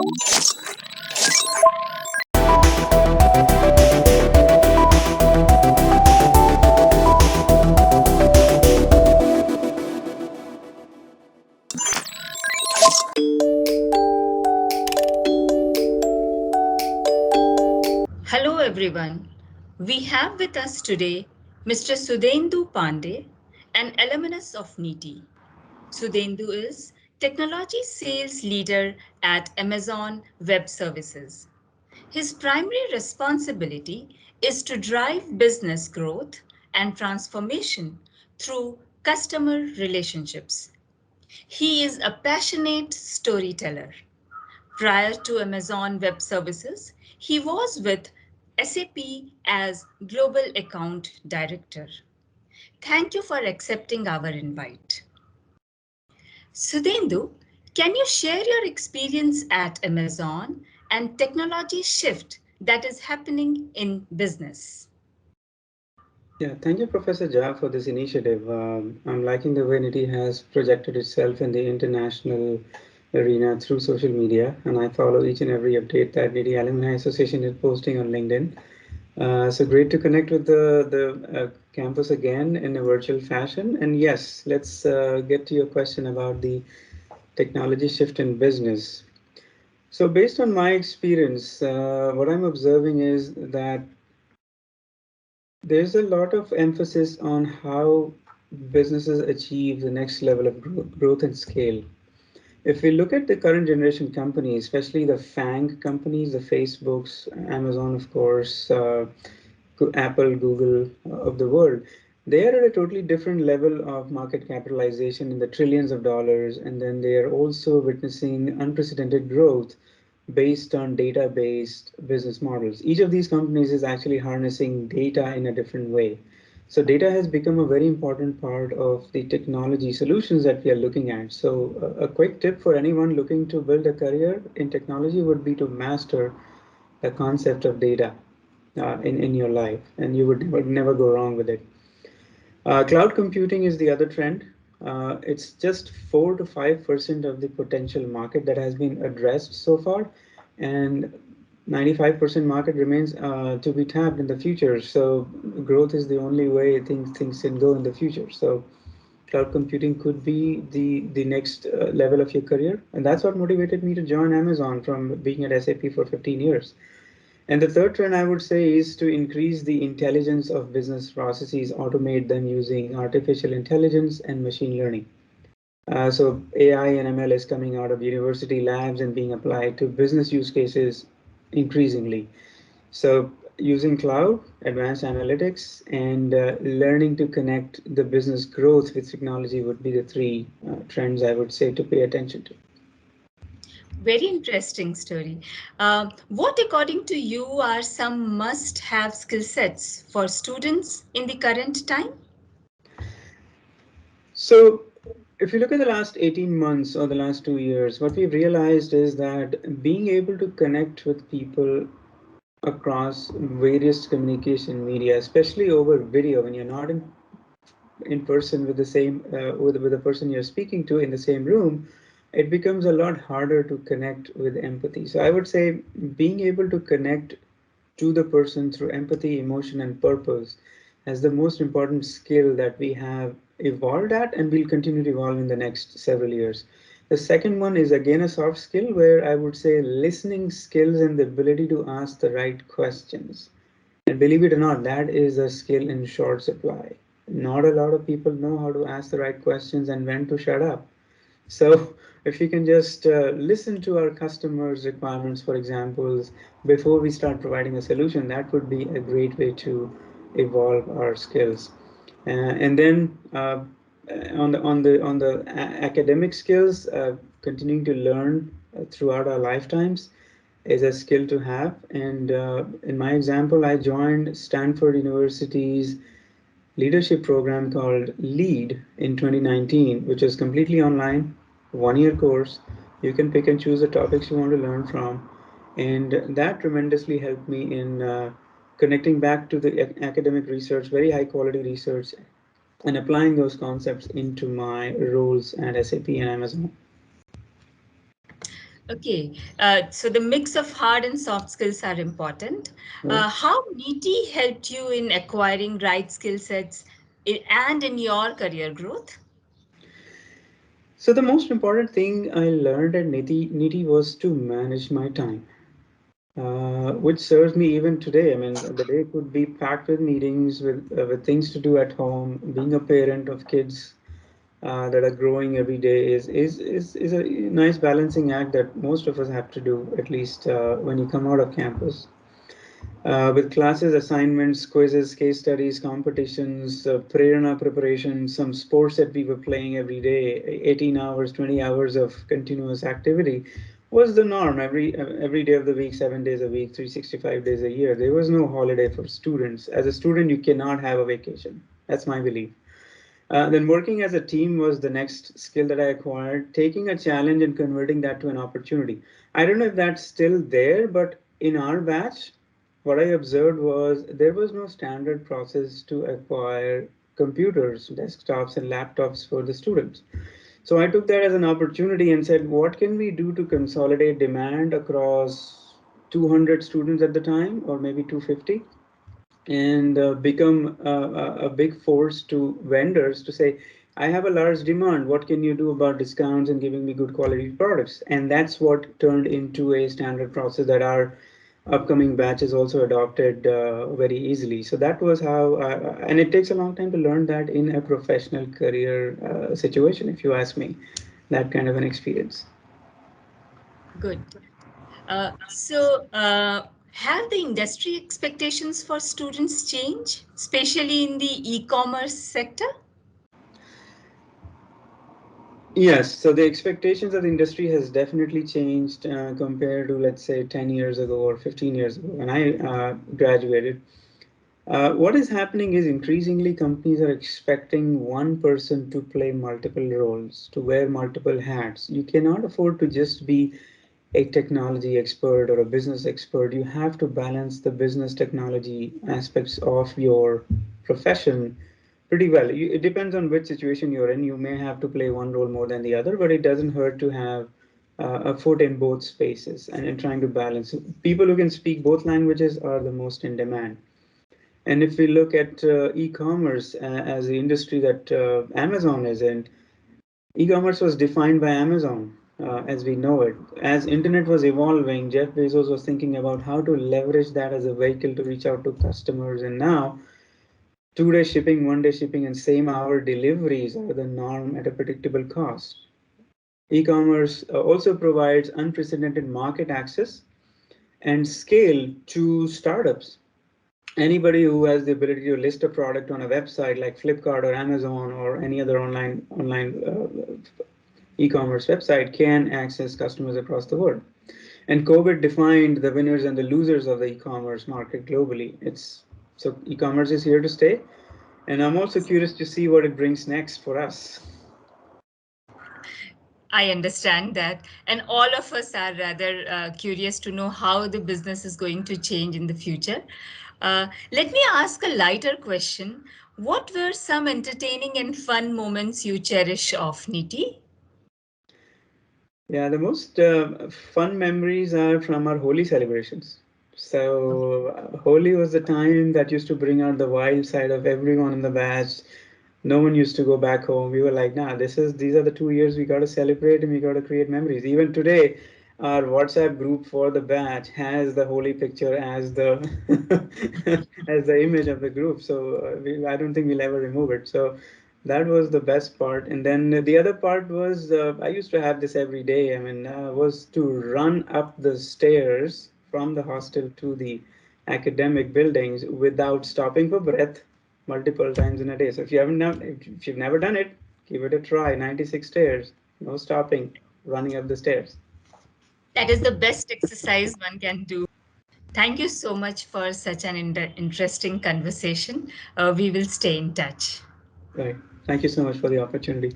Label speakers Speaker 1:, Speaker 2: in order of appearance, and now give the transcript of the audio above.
Speaker 1: Hello everyone. We have with us today Mr. Sudhendu Pandey, an alumnus of NEETI. Sudhendu is Technology Sales Leader at Amazon Web Services. His primary responsibility is to drive business growth and transformation through customer relationships. He is a passionate storyteller. Prior to Amazon Web Services, he was with SAP as Global Account Director. Thank you for accepting our invite. Sudhendu, can you share your experience at Amazon and technology shift that is happening in business?
Speaker 2: Yeah, thank you, Professor Jha, for this initiative. I'm liking the way NITI has projected itself in the international arena through social media, and I follow each and every update that NITI Alumni Association is posting on LinkedIn. So great to connect with the campus again in a virtual fashion. And yes, let's get to your question about the technology shift in business. So based on my experience, what I'm observing is that there's a lot of emphasis on how businesses achieve the next level of growth and scale. If we look at the current generation companies, especially the FANG companies, the Facebooks, Amazon, of course, Apple, Google of the world, they are at a totally different level of market capitalization in the trillions of dollars, and then they are also witnessing unprecedented growth based on data-based business models. Each of these companies is actually harnessing data in a different way. So data has become a very important part of the technology solutions that we are looking at. So a quick tip for anyone looking to build a career in technology would be to master the concept of data in your life, and you would never go wrong with it. Cloud computing is the other trend. It's just 4 to 5% of the potential market that has been addressed so far, and 95% market remains to be tapped in the future. So growth is the only way things can go in the future. So cloud computing could be the next level of your career, and that's what motivated me to join Amazon from being at SAP for 15 years. And the third trend I would say is to increase the intelligence of business processes, automate them using artificial intelligence and machine learning. So AI and ML is coming out of university labs and being applied to business use cases increasingly. So using cloud, advanced analytics, and learning to connect the business growth with technology would be the three trends I would say to pay attention to.
Speaker 1: Very interesting story. What, according to you, are some must have skill sets for students in the current time?
Speaker 2: So if you look at the last 18 months or the last 2 years, what we've realized is that being able to connect with people across various communication media, especially over video, when you're not in person with the same with the person you're speaking to in the same room, it becomes a lot harder to connect with empathy. So I would say being able to connect to the person through empathy, emotion, and purpose as the most important skill that we have evolved at and will continue to evolve in the next several years. The second one is again a soft skill where I would say listening skills and the ability to ask the right questions. And believe it or not, that is a skill in short supply. Not a lot of people know how to ask the right questions and when to shut up. So if you can just listen to our customers' requirements, for example, before we start providing a solution, that would be a great way to evolve our skills. And then on the academic skills, continuing to learn throughout our lifetimes is a skill to have. And in my example, I joined Stanford University's leadership program called LEAD in 2019, which is completely online, 1 year course. You can pick and choose the topics you want to learn from. And that tremendously helped me in connecting back to the academic research, very high quality research, and applying those concepts into my roles at SAP and Amazon.
Speaker 1: Okay, so the mix of hard and soft skills are important.
Speaker 2: Right?
Speaker 1: How Niti helped you in acquiring right skill sets and in your career growth?
Speaker 2: So the most important thing I learned at Niti was to manage my time, which serves me even today. I mean, the day could be packed with meetings, with things to do at home. Being a parent of kids that are growing every day is a nice balancing act that most of us have to do, at least when you come out of campus. With classes, assignments, quizzes, case studies, competitions, prerana preparation, some sports that we were playing every day, 18 hours, 20 hours of continuous activity was the norm every day of the week, 7 days a week, 365 days a year. There was no holiday for students. As a student, you cannot have a vacation. That's my belief. Then working as a team was the next skill that I acquired, taking a challenge and converting that to an opportunity. I don't know if that's still there, but in our batch, what I observed was there was no standard process to acquire computers, desktops, and laptops for the students. So I took that as an opportunity and said, what can we do to consolidate demand across 200 students at the time, or maybe 250? And become a big force to vendors to say, I have a large demand. What can you do about discounts and giving me good quality products? And that's what turned into a standard process that our upcoming batches also adopted very easily. So that was how, and it takes a long time to learn that in a professional career situation, if you ask me, that kind of an experience.
Speaker 1: Good. So, have the industry expectations for students changed, especially in the e-commerce sector?
Speaker 2: Yes, so the expectations of the industry has definitely changed compared to, let's say, 10 years ago or 15 years ago when I graduated. What is happening is increasingly companies are expecting one person to play multiple roles, to wear multiple hats. You cannot afford to just be a technology expert or a business expert. You have to balance the business technology aspects of your profession pretty well. It depends on which situation you're in. You may have to play one role more than the other, but it doesn't hurt to have a foot in both spaces and trying to balance. People who can speak both languages are the most in demand. And if we look at e-commerce as the industry that Amazon is in, e-commerce was defined by Amazon as we know it. As internet was evolving, Jeff Bezos was thinking about how to leverage that as a vehicle to reach out to customers. And now 2 day shipping, 1 day shipping, and same hour deliveries are the norm at a predictable cost. E-commerce also provides unprecedented market access and scale to startups. Anybody who has the ability to list a product on a website like Flipkart or Amazon or any other online e-commerce website can access customers across the world. And COVID defined the winners and the losers of the e-commerce market globally. It's so e-commerce is here to stay, and I'm also curious to see what it brings next for us.
Speaker 1: I understand that. And all of us are rather curious to know how the business is going to change in the future. Let me ask a lighter question. What were some entertaining and fun moments you cherish of Niti?
Speaker 2: Yeah, the most fun memories are from our Holi celebrations. So, Holi was the time that used to bring out the wild side of everyone in the batch. No one used to go back home. We were like, nah, these are the 2 years we got to celebrate and we got to create memories. Even today, our WhatsApp group for the batch has the Holi picture as the as the image of the group. So I don't think we'll ever remove it. So that was the best part. And then the other part was I used to have this every day. I mean, was to run up the stairs from the hostel to the academic buildings without stopping for breath multiple times in a day. So if you've never done it, give it a try. 96 stairs, no stopping, running up the stairs.
Speaker 1: That is the best exercise one can do. Thank you so much for such an interesting conversation. We will stay in touch.
Speaker 2: Right. Thank you so much for the opportunity.